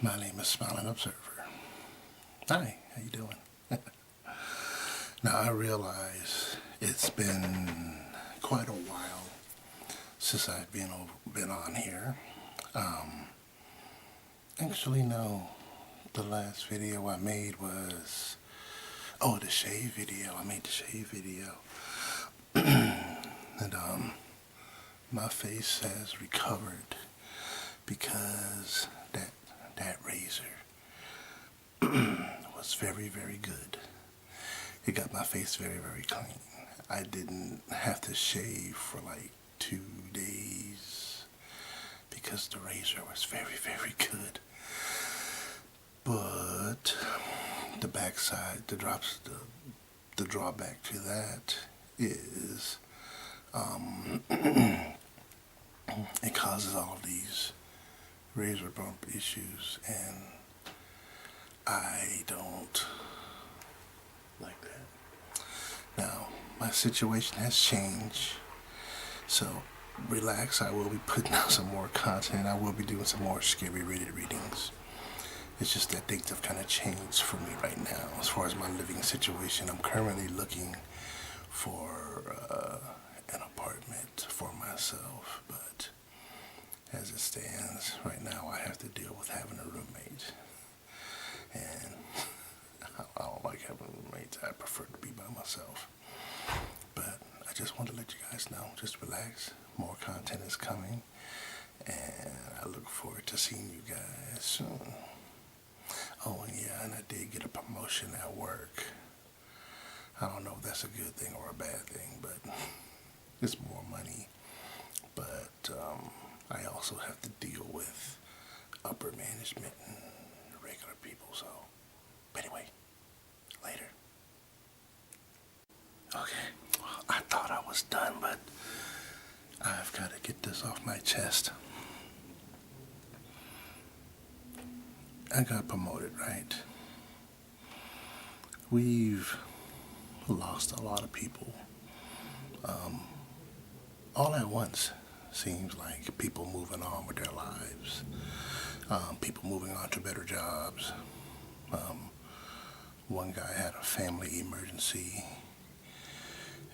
My name is Smilin Observer. Hi, how you doing? Now I realize it's been quite a while since I've been on here. Um, Actually, no. The last video I made was the shave video. I made the shave video, and my face has recovered because that razor was very good. It got my face very clean. I didn't have to shave for like 2 days because the razor was very good. But the backside, the drawback to that is it causes all of these razor bump issues, and I don't like that. Now, my situation has changed, so relax. I will be putting out some more content. I will be doing some more scary rated readings. It's just that things have kind of changed for me right now as far as my living situation. I'm currently looking for an apartment for myself, but as it stands right now, I have to deal with having a roommate. And I don't like having roommates. I prefer to be by myself. But I just want to let you guys know, just relax. More content is coming, and I look forward to seeing you guys soon. Oh, and yeah, and I did get a promotion at work. I don't know if that's a good thing or a bad thing, but it's more money. But I also have to deal with upper management and regular people, so. But anyway, later. Okay, well, I thought I was done, but I've got to get this off my chest. I got promoted, right? We've lost a lot of people all at once. Seems like people moving on with their lives, people moving on to better jobs. One guy had a family emergency,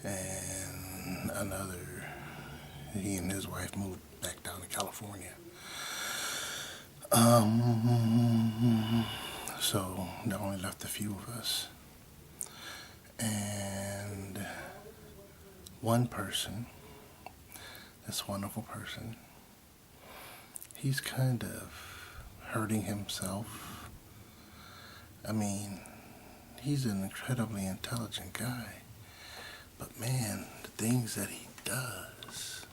and another, he and his wife moved back down to California. So there only left a few of us. And one person, this wonderful person, he's kind of hurting himself. I mean, he's an incredibly intelligent guy, but man, the things that he does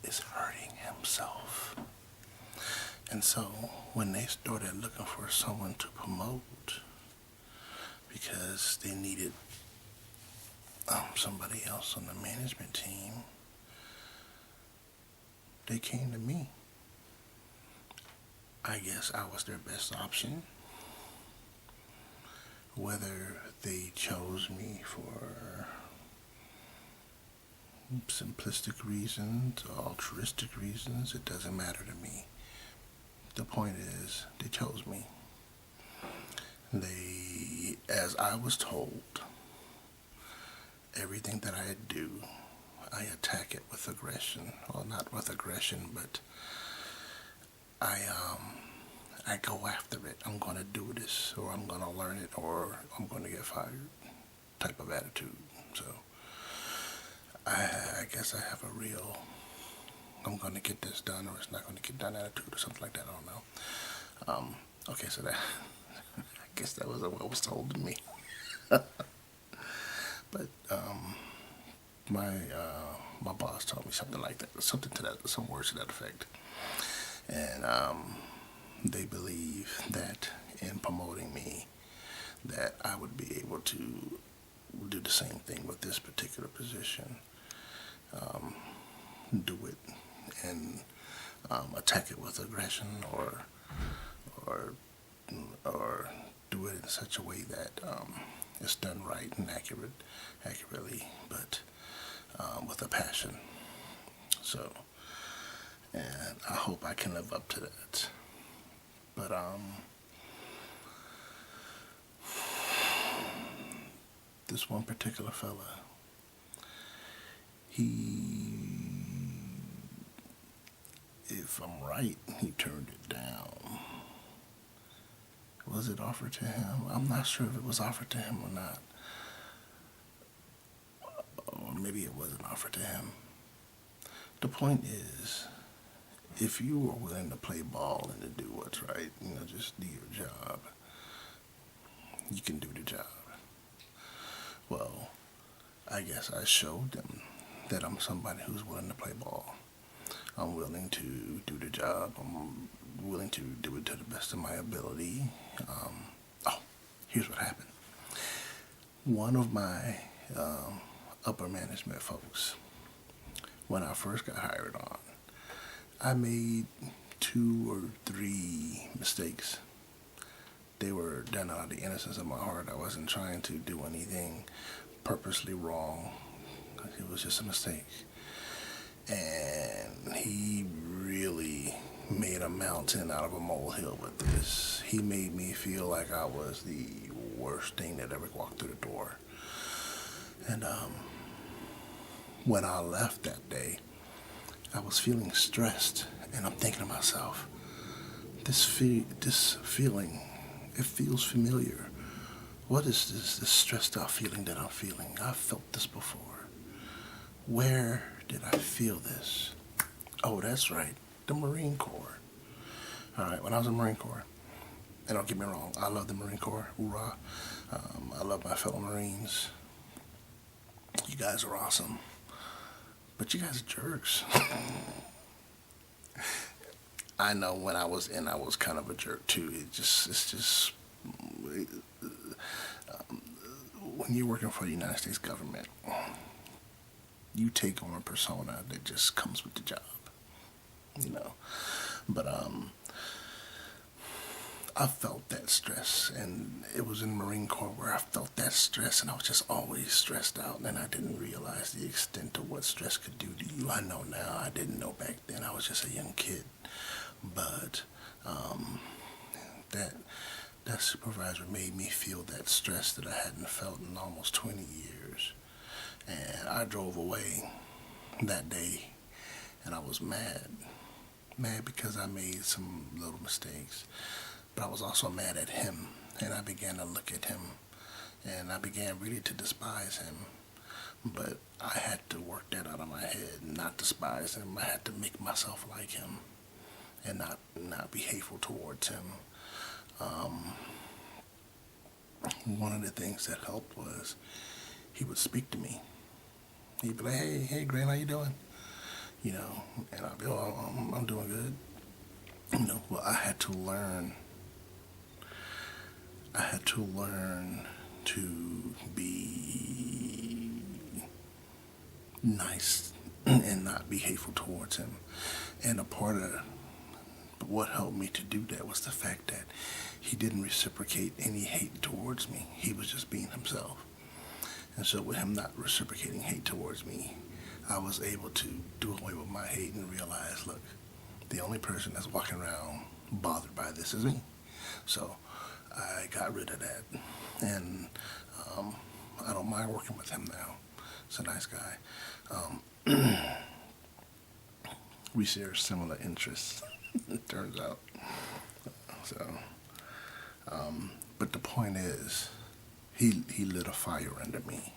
is hurting himself. And so when they started looking for someone to promote because they needed somebody else on the management team, they came to me. I guess I was their best option. Whether they chose me for simplistic reasons or altruistic reasons, it doesn't matter to me. The point is, they chose me. They, as I was told, everything that I do, I attack it with aggression. Well, not with aggression, but I go after it. I'm going to do this, or I'm going to learn it, or I'm going to get fired type of attitude. So I guess I have a real, I'm going to get this done or it's not going to get done attitude or something like that. I don't know. Okay, so that, I guess that was what was told to me. But my boss told me something like that, something to that, some words to that effect. And they believe that in promoting me, that I would be able to do the same thing with this particular position. Do it and attack it with aggression, or do it in such a way that it's done right and accurately, but with a passion. So, and I hope I can live up to that. But this one particular fella, he, if I'm right, he turned it down. Was it offered to him? I'm not sure if it was offered to him or not. Or maybe it wasn't offered to him. The point is, if you are willing to play ball and to do what's right, just do your job, you can do the job. Well, I guess I showed them that I'm somebody who's willing to play ball. I'm willing to do the job. I'm willing to do it to the best of my ability. Oh, here's what happened. One of my upper management folks, when I first got hired on, I made 2 or 3 mistakes. They were done out of the innocence of my heart. I wasn't trying to do anything purposely wrong. It was just a mistake. And he really made a mountain out of a molehill with this. He made me feel like I was the worst thing that ever walked through the door. And when I left that day, I was feeling stressed, and I'm thinking to myself, this feeling, it feels familiar. What is this stressed out feeling that I'm feeling? I've felt this before. Where did I feel this? Oh, that's right, the Marine Corps. All right, when I was in the Marine Corps, and don't get me wrong, I love the Marine Corps, hoorah. I love my fellow Marines. You guys are awesome, but you guys are jerks. I know when I was in, I was kind of a jerk too. When you're working for the United States government, you take on a persona that just comes with the job, But I felt that stress, and it was in the Marine Corps where I felt that stress, and I was just always stressed out, and I didn't realize the extent of what stress could do to you. I know now. I didn't know back then. I was just a young kid. But that supervisor made me feel that stress that I hadn't felt in almost 20 years. And I drove away that day, and I was mad. Mad because I made some little mistakes. But I was also mad at him, and I began to look at him, and I began really to despise him. But I had to work that out of my head, not despise him. I had to make myself like him, and not be hateful towards him. One of the things that helped was he would speak to me. He'd be like, hey, Grant, how you doing? And I'd be, oh, I'm doing good. Well, I had to learn to be nice and not be hateful towards him. And a part of what helped me to do that was the fact that he didn't reciprocate any hate towards me. He was just being himself. And so with him not reciprocating hate towards me, I was able to do away with my hate and realize, look, the only person that's walking around bothered by this is me. So I got rid of that, and I don't mind working with him now. He's a nice guy. We share similar interests, it turns out. So, but the point is, he lit a fire under me.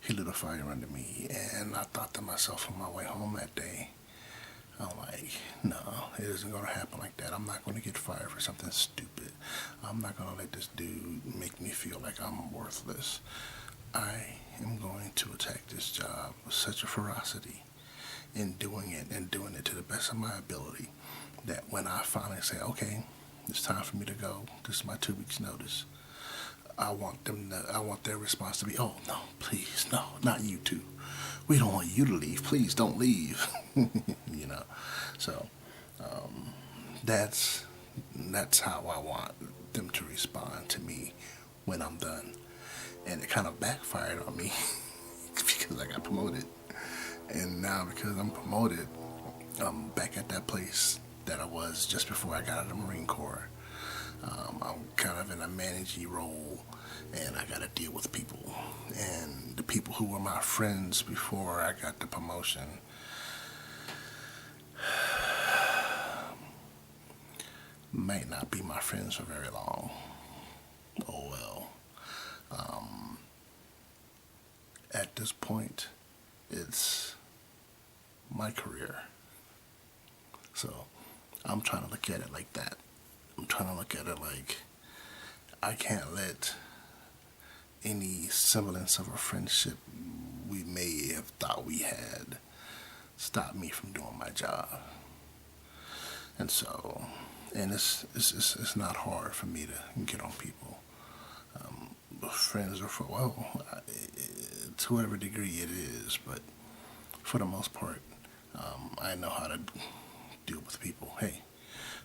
He lit a fire under me, and I thought to myself on my way home that day, I'm like, no, it isn't going to happen like that. I'm not going to get fired for something stupid. I'm not going to let this dude make me feel like I'm worthless. I am going to attack this job with such a ferocity in doing it to the best of my ability, that when I finally say, okay, it's time for me to go, this is my 2 weeks notice, I want their response to be, oh, no, please, no, not you two. We don't want you to leave. Please don't leave. So that's how I want them to respond to me when I'm done. And it kind of backfired on me because I got promoted. And now because I'm promoted, I'm back at that place that I was just before I got out of the Marine Corps. I'm kind of in a managing role, and I got to deal with people. And the people who were my friends before I got the promotion might not be my friends for very long. Oh well. At this point, it's my career. So I'm trying to look at it like that. I'm trying to look at it like I can't let any semblance of a friendship we may have thought we had stop me from doing my job. And so, and it's not hard for me to get on people. Friends are for, well, to whatever degree it is, but for the most part, I know how to deal with people. Hey,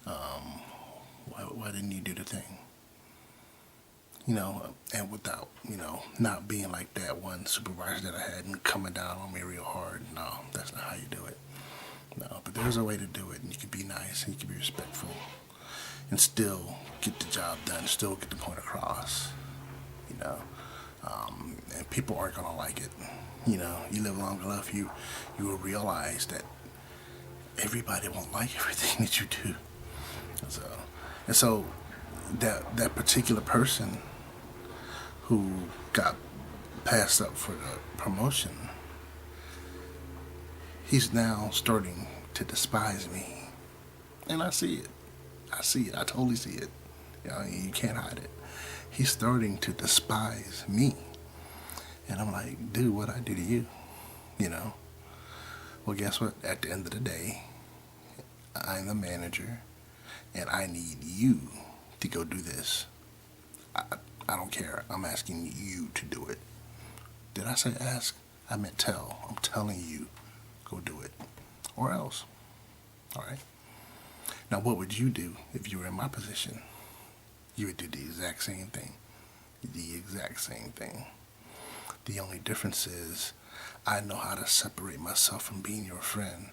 why didn't you do the thing? And without, not being like that one supervisor that I had and coming down on me real hard. No, that's not how you do it. No, but there's a way to do it, and you can be nice, and you can be respectful, and still get the job done, still get the point across, you know. And people aren't gonna like it. You live long enough, you will realize that everybody won't like everything that you do. And so that particular person who got passed up for the promotion, he's now starting to despise me. And I see it. I see it. I totally see it. You can't hide it. He's starting to despise me. And I'm like, dude, what'd I do to you? Well, guess what? At the end of the day, I'm the manager, and I need you to go do this. I don't care. I'm asking you to do it. Did I say ask? I meant tell. I'm telling you, go do it. Or else. All right? Now, what would you do if you were in my position? You would do the exact same thing. The exact same thing. The only difference is I know how to separate myself from being your friend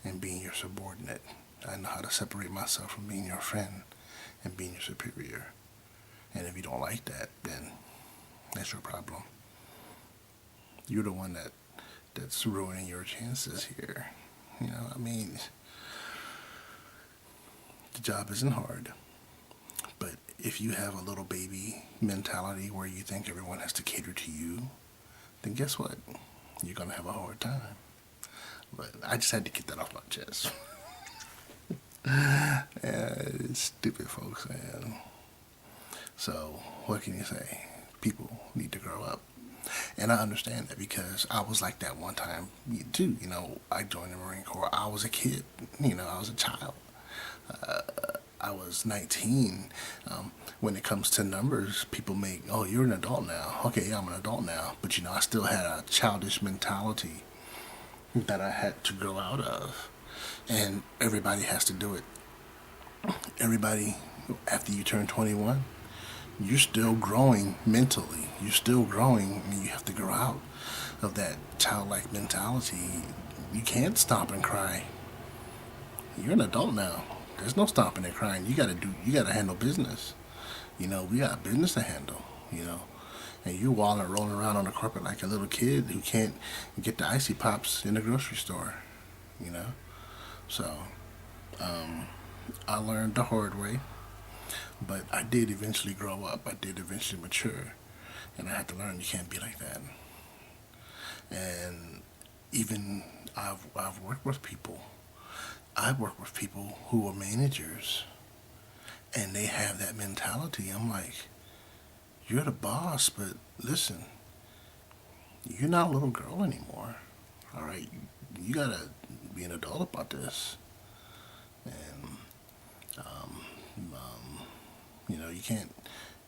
and being your subordinate. I know how to separate myself from being your friend and being your superior. And if you don't like that, then that's your problem. You're the one that's ruining your chances here. The job isn't hard. But if you have a little baby mentality where you think everyone has to cater to you, then guess what? You're going to have a hard time. But I just had to get that off my chest. Yeah, stupid folks, man. So, what can you say? People need to grow up. And I understand that because I was like that one time too. I joined the Marine Corps. I was a kid. I was a child. I was 19. When it comes to numbers, people make, oh, you're an adult now. Okay, yeah, I'm an adult now. But I still had a childish mentality that I had to grow out of. And everybody has to do it. Everybody, after you turn 21, you're still growing mentally. You're still growing, and you have to grow out of that childlike mentality. You can't stop and cry. You're an adult now. There's no stopping and crying. You gotta handle business. We got business to handle, And you walling and rolling around on the carpet like a little kid who can't get the icy pops in the grocery store, So, I learned the hard way, but I did eventually grow up. I did eventually mature, and I had to learn you can't be like that. And even I've worked with people. I've worked with people who are managers, and they have that mentality. I'm like, you're the boss, but listen, you're not a little girl anymore. All right, you gotta be an adult about this. And you can't.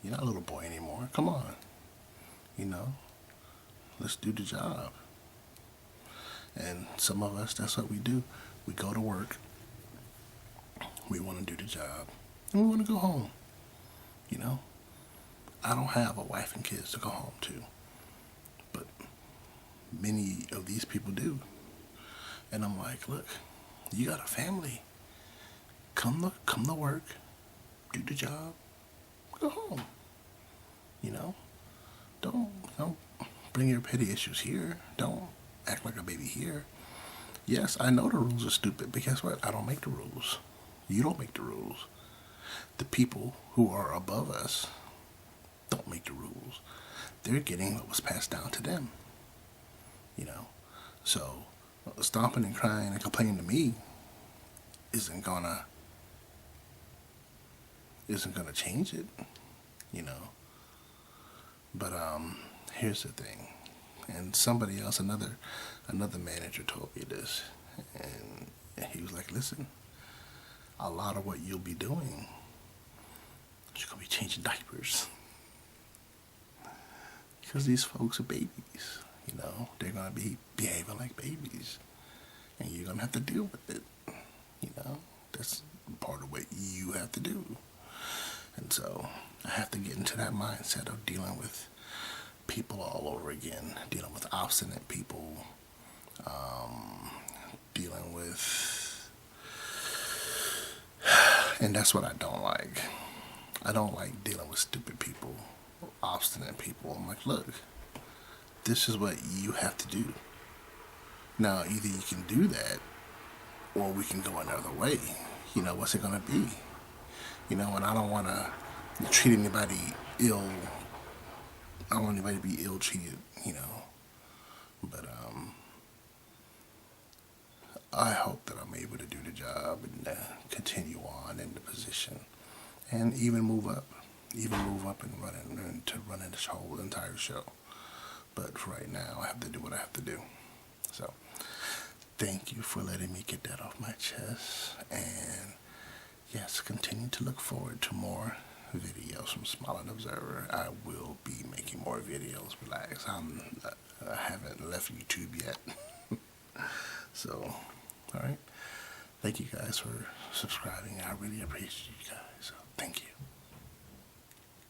You're not a little boy anymore. Come on, let's do the job. And some of us, that's what we do. We go to work. We want to do the job, and we want to go home. I don't have a wife and kids to go home to, but many of these people do. And I'm like, look, you got a family. come to work, do the job, go home. You know, don't bring your petty issues here. Don't act like a baby here. Yes, I know the rules are stupid, but guess what? I don't make the rules. You don't make the rules. The people who are above us don't make the rules. They're getting what was passed down to them. You know, so stomping and crying and complaining to me isn't gonna change it. You know, but here's the thing, and somebody else, another manager told me this, and he was like, listen, a lot of what you'll be doing, you're gonna be changing diapers because these folks are babies. You know, they're gonna be behaving like babies, and you're gonna have to deal with it. You know, that's part of what you have to do. And so I have to get into that mindset of dealing with people all over again, dealing with obstinate people, dealing with, and that's what I don't like. I don't like dealing with stupid people, obstinate people. I'm like, look, this is what you have to do. Now, either you can do that, or we can go another way. You know, what's it gonna be? You know, and I don't want to treat anybody ill. I don't want anybody to be ill treated, you know. But I hope that I'm able to do the job and continue on in the position, and even move up and run in this whole entire show. But for right now, I have to do what I have to do. So, thank you for letting me get that off my chest, and yes, continue to look forward to more videos from Smilin Observer. I will be making more videos. Relax, I haven't left YouTube yet. So, all right. Thank you guys for subscribing. I really appreciate you guys. So, thank you.